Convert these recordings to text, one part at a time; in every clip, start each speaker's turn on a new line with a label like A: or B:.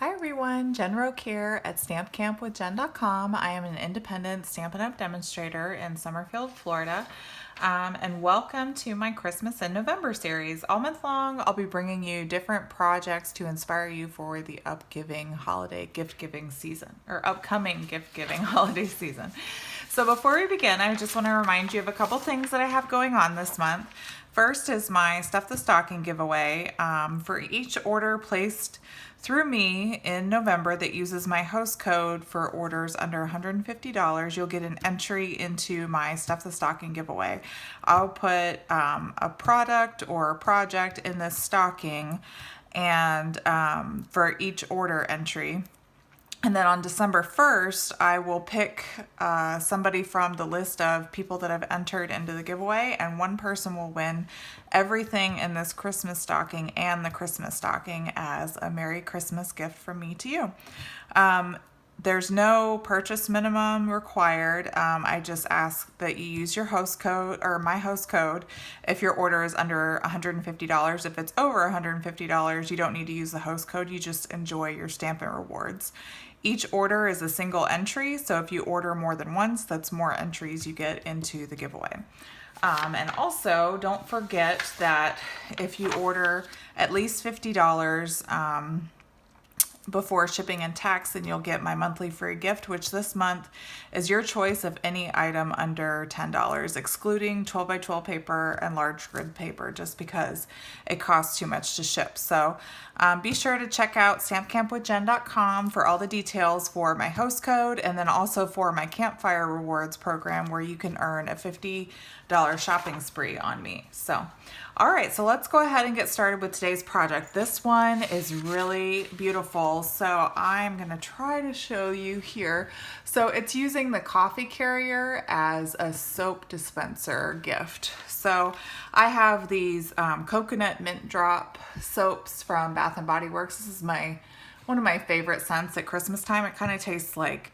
A: Hi everyone, Jen Roque here at stampcampwithjen.com. I am an independent Stampin' Up! Demonstrator in Summerfield, Florida. And welcome to my Christmas in November series. All month long, I'll be bringing you different projects to inspire you for the upcoming holiday gift-giving season, or upcoming gift-giving holiday season. So before we begin, I just want to remind you of a couple things that I have going on this month. First is my Stuff the Stocking giveaway. For each order placed through me in November that uses my host code for orders under $150, you'll get an entry into my Stuff the Stocking giveaway. I'll put a product or a project in this stocking and for each order entry. And then on December 1st, I will pick somebody from the list of people that have entered into the giveaway, and one person will win everything in this Christmas stocking and the Christmas stocking as a Merry Christmas gift from me to you. There's no purchase minimum required. I just ask that you use your host code or my host code if your order is under $150. If it's over $150, you don't need to use the host code. You just enjoy your Stampin' Rewards. Each order is a single entry, so if you order more than once, that's more entries you get into the giveaway. And also, don't forget that if you order at least $50, before shipping and tax, then you'll get my monthly free gift, which this month is your choice of any item under $10, excluding 12x12 paper and large grid paper, just because it costs too much to ship. So be sure to check out stampcampwithjen.com for all the details for my host code, and then also for my Campfire Rewards program, where you can earn a $50 shopping spree on me. So all right, so let's go ahead and get started with today's project. This one is really beautiful, so I'm gonna try to show you here. So it's using the coffee carrier as a soap dispenser gift. So I have these coconut mint drop soaps from Bath and Body Works. This is one of my favorite scents at Christmas time. It kind of tastes like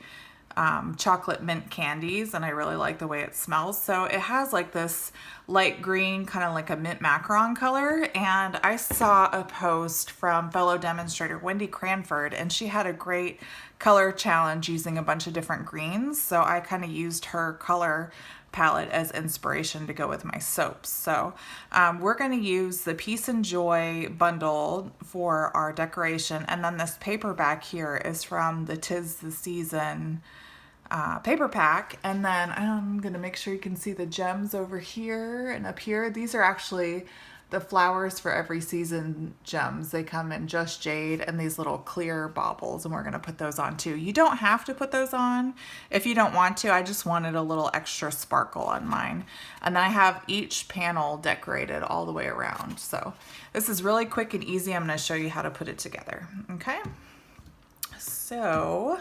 A: chocolate mint candies, and I really like the way it smells. So it has like this light green, kind of like a mint macaron color, and I saw a post from fellow demonstrator Wendy Cranford, and she had a great color challenge using a bunch of different greens, so I kind of used her color palette as inspiration to go with my soaps. So we're going to use the Peace and Joy bundle for our decoration, and then this paper back here is from the 'Tis the Season paper pack. And then I'm gonna make sure you can see the gems over here and up here. These are actually the flowers for every season gems. They come in just jade and these little clear baubles, and we're gonna put those on too. You don't have to put those on if you don't want to. I just wanted a little extra sparkle on mine. And then I have each panel decorated all the way around. So this is really quick and easy. I'm gonna show you how to put it together, okay? So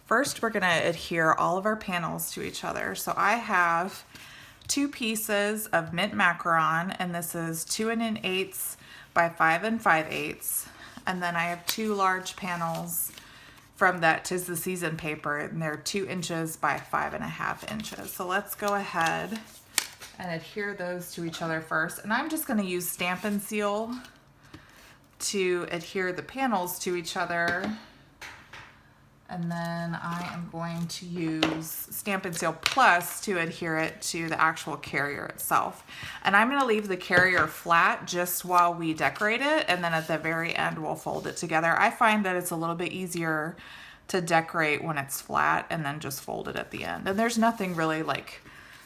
A: first, we're gonna adhere all of our panels to each other. So I have 2 pieces of mint macaron, and this is 2 1/8 by 5 5/8. And then I have 2 large panels from that 'Tis the Season paper, and they're 2 inches by 5.5 inches. So let's go ahead and adhere those to each other first. And I'm just gonna use Stampin' Seal to adhere the panels to each other. And then I am going to use Stampin' Seal Plus to adhere it to the actual carrier itself. And I'm gonna leave the carrier flat just while we decorate it, and then at the very end we'll fold it together. I find that it's a little bit easier to decorate when it's flat and then just fold it at the end. And there's nothing really like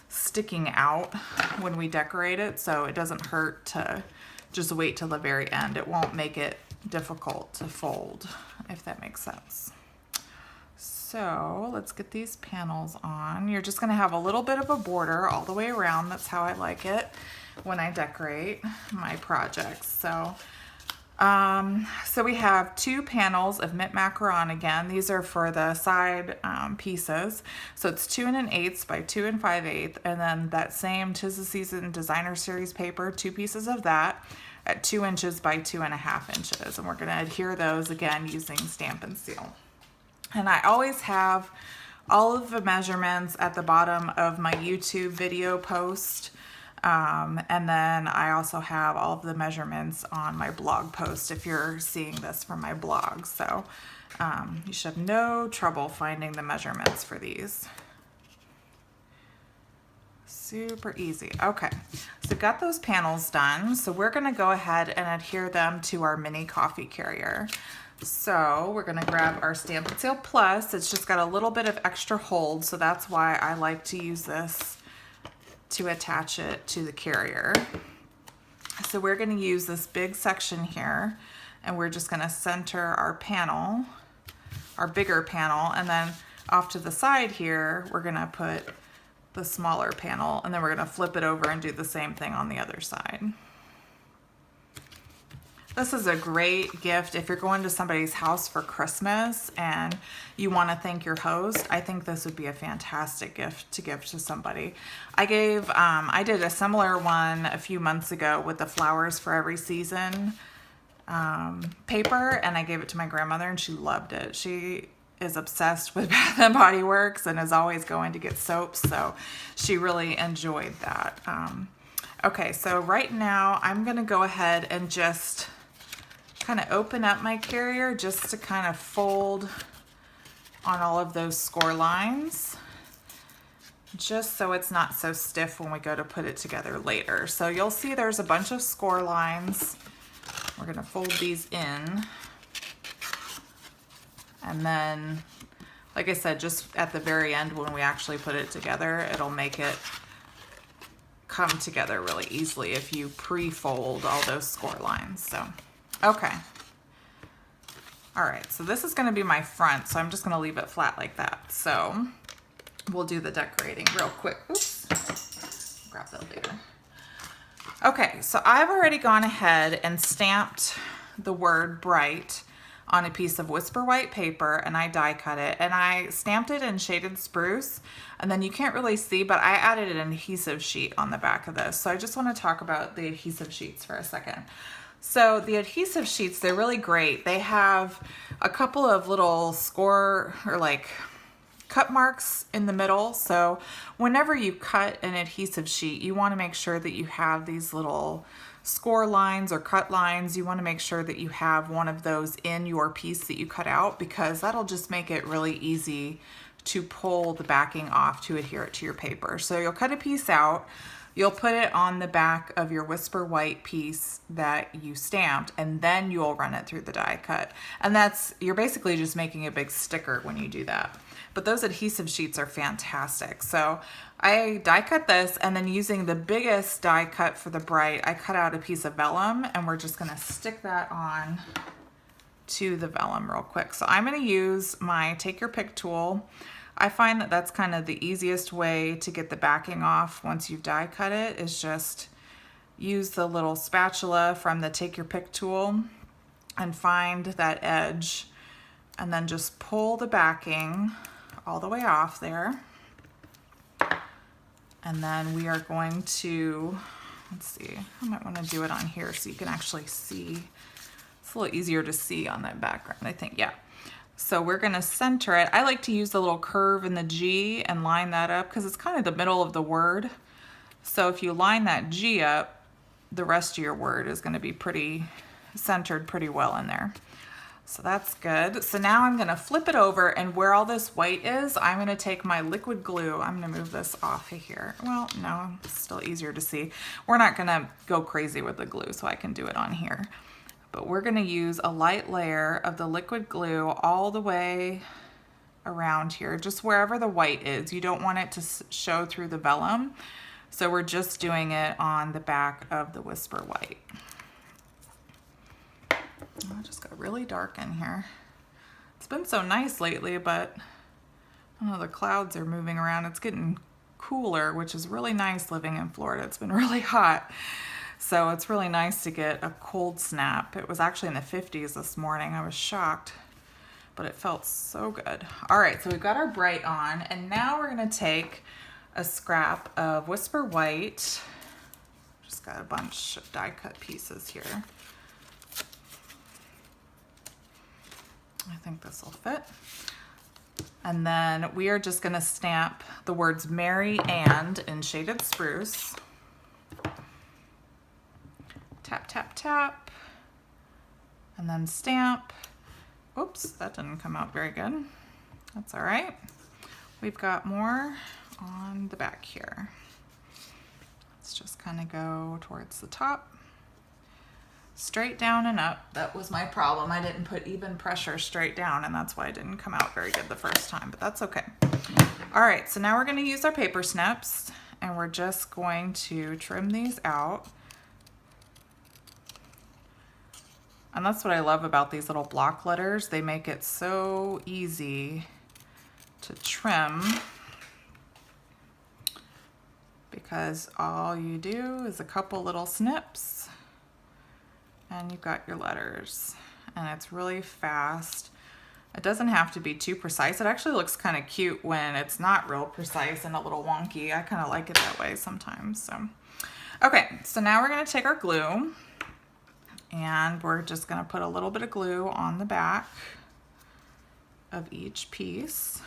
A: sticking out when we decorate it, so it doesn't hurt to just wait till the very end. It won't make it difficult to fold, if that makes sense. So let's get these panels on. You're just gonna have a little bit of a border all the way around. That's how I like it when I decorate my projects. So we have 2 panels of mint macaron again. These are for the side pieces. So it's 2 1/8 by 2 5/8, and then that same 'Tis the Season Designer Series paper, 2 pieces of that at 2 inches by 2.5 inches. And we're gonna adhere those again using Stampin' Seal. And I always have all of the measurements at the bottom of my YouTube video post And then I also have all of the measurements on my blog post if you're seeing this from my blog. So you should have no trouble finding the measurements for these. Super easy. Okay, so got those panels done. So we're gonna go ahead and adhere them to our mini coffee carrier. So we're gonna grab our Stamp and Seal Plus. It's just got a little bit of extra hold, so that's why I like to use this to attach it to the carrier. So we're gonna use this big section here, and we're just gonna center our panel, our bigger panel, and then off to the side here, we're gonna put the smaller panel, and then we're gonna flip it over and do the same thing on the other side. This is a great gift if you're going to somebody's house for Christmas and you want to thank your host. I think this would be a fantastic gift to give to somebody. I did a similar one a few months ago with the Flowers for Every Season paper, and I gave it to my grandmother and she loved it. She is obsessed with Bath and Body Works and is always going to get soaps, so she really enjoyed that. Okay, so right now I'm gonna go ahead and just kind of open up my carrier just to kind of fold on all of those score lines, just so it's not so stiff when we go to put it together later. So you'll see there's a bunch of score lines. We're gonna fold these in. And then, like I said, just at the very end when we actually put it together, it'll make it come together really easily if you pre-fold all those score lines. So, okay. All right, so this is gonna be my front, so I'm just gonna leave it flat like that. So we'll do the decorating real quick. Oops, grab that later. Okay, so I've already gone ahead and stamped the word bright on a piece of Whisper White paper, and I die cut it, and I stamped it in shaded spruce, and then you can't really see, but I added an adhesive sheet on the back of this. So I just want to talk about the adhesive sheets for a second. So the adhesive sheets, they're really great. They have a couple of little score or like cut marks in the middle. So whenever you cut an adhesive sheet, you want to make sure that you have these little score lines or cut lines. You want to make sure that you have one of those in your piece that you cut out, because that'll just make it really easy to pull the backing off to adhere it to your paper. So you'll cut a piece out, you'll put it on the back of your Whisper White piece that you stamped, and then you'll run it through the die cut. And you're basically just making a big sticker when you do that. But those adhesive sheets are fantastic. So I die cut this, and then using the biggest die cut for the bright, I cut out a piece of vellum, and we're just gonna stick that on to the vellum real quick. So I'm gonna use my Take Your Pick tool. I find that that's kind of the easiest way to get the backing off once you've die cut it, is just use the little spatula from the Take Your Pick tool and find that edge, and then just pull the backing all the way off there. And then we are going to, let's see, I might want to do it on here so you can actually see. It's a little easier to see on that background, I think, yeah. So we're gonna center it. I like to use the little curve in the G and line that up because it's kind of the middle of the word. So if you line that G up, the rest of your word is gonna be pretty centered pretty well in there. So that's good. So now I'm gonna flip it over, and where all this white is, I'm gonna take my liquid glue. I'm gonna move this off of here. Well, no, it's still easier to see. We're not gonna go crazy with the glue, so I can do it on here. But we're gonna use a light layer of the liquid glue all the way around here, just wherever the white is. You don't want it to show through the vellum. So we're just doing it on the back of the Whisper White. Oh, it just got really dark in here. It's been so nice lately, but I don't know, the clouds are moving around. It's getting cooler, which is really nice living in Florida. It's been really hot. So it's really nice to get a cold snap. It was actually in the 50s this morning. I was shocked, but it felt so good. All right, so we've got our bright on, and now we're gonna take a scrap of Whisper White. Just got a bunch of die cut pieces here. I think this will fit. And then we are just gonna stamp the words Mary and in shaded spruce. tap, tap, and then stamp. Oops, that didn't come out very good. That's all right. We've got more on the back here. Let's just kind of go towards the top. Straight down and up. That was my problem. I didn't put even pressure straight down, and that's why it didn't come out very good the first time, but that's okay. All right, so now we're going to use our paper snips, and we're just going to trim these out. And that's what I love about these little block letters. They make it so easy to trim because all you do is a couple little snips and you've got your letters, and it's really fast. It doesn't have to be too precise. It actually looks kind of cute when it's not real precise and a little wonky. I kind of like it that way sometimes. So, okay, so now we're going to take our glue and we're just going to put a little bit of glue on the back of each piece.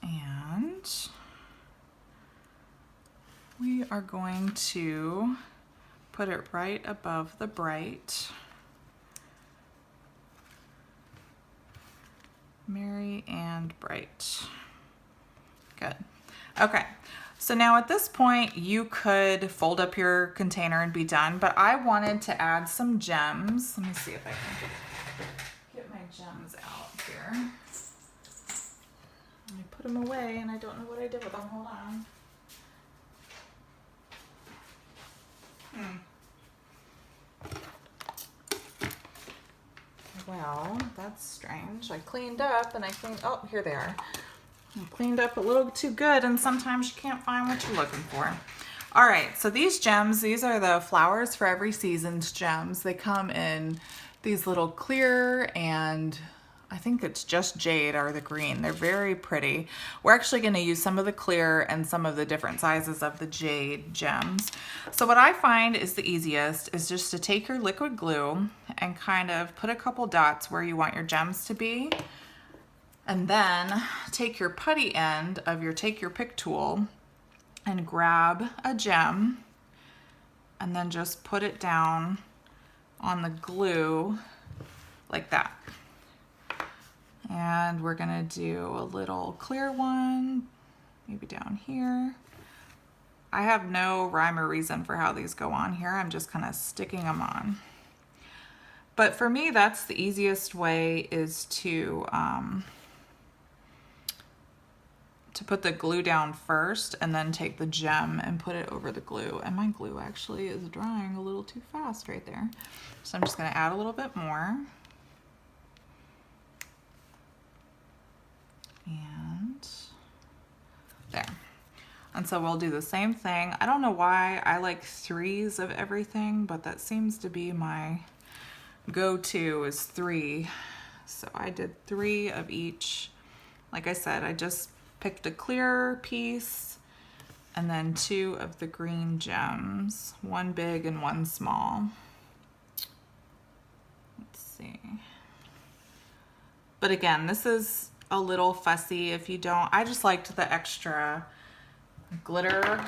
A: And we are going to put it right above the bright. Merry and bright. Good. Okay. So now at this point you could fold up your container and be done, but I wanted to add some gems. Let me see if I can get my gems out here. I put them away and I don't know what I did with them. Hold on. Well, that's strange. I cleaned up and oh, here they are. I cleaned up a little too good, and sometimes you can't find what you're looking for. All right, so these gems, these are the Flowers for Every Season's gems. They come in these little clear and I think it's just jade or the green. They're very pretty. We're actually going to use some of the clear and some of the different sizes of the jade gems. So what I find is the easiest is just to take your liquid glue and kind of put a couple dots where you want your gems to be. And then take your putty end of your Take Your Pick tool and grab a gem and then just put it down on the glue like that. And we're gonna do a little clear one, maybe down here. I have no rhyme or reason for how these go on here. I'm just kind of sticking them on. But for me, that's the easiest way, is to put the glue down first and then take the gem and put it over the glue. And my glue actually is drying a little too fast right there. So I'm just gonna add a little bit more. And there. And so we'll do the same thing. I don't know why I like 3s of everything, but that seems to be my go-to is 3. So I did 3 of each. Like I said, I just picked a clear piece and then 2 of the green gems, 1 big and 1 small. Let's see. But again, this is a little fussy if you don't. I just liked the extra glitter,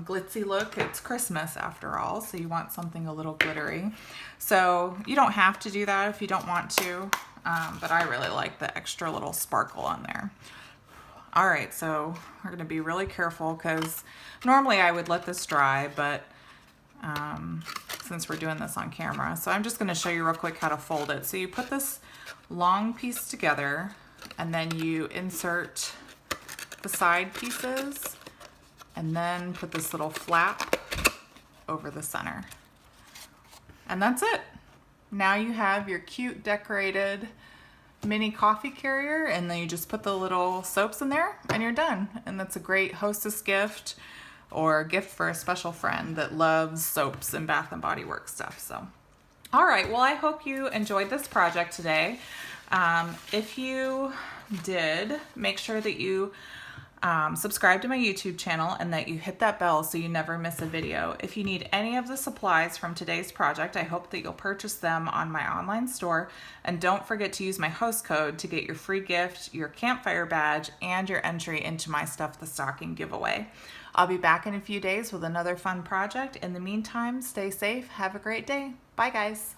A: glitzy look. It's Christmas after all, so you want something a little glittery. So you don't have to do that if you don't want to, but I really like the extra little sparkle on there. All right, so we're gonna be really careful because normally I would let this dry, but since we're doing this on camera, so I'm just gonna show you real quick how to fold it. So you put this long piece together and then you insert the side pieces and then put this little flap over the center. And that's it. Now you have your cute decorated mini coffee carrier, and then you just put the little soaps in there and you're done. And that's a great hostess gift or a gift for a special friend that loves soaps and Bath and Body Works stuff. So, all right, well, I hope you enjoyed this project today. If you did, make sure that you Subscribe to my YouTube channel and that you hit that bell so you never miss a video. If you need any of the supplies from today's project, I hope that you'll purchase them on my online store. And don't forget to use my host code to get your free gift, your Campfire Badge, and your entry into my Stuff the Stocking giveaway. I'll be back in a few days with another fun project. In the meantime, stay safe. Have a great day. Bye, guys.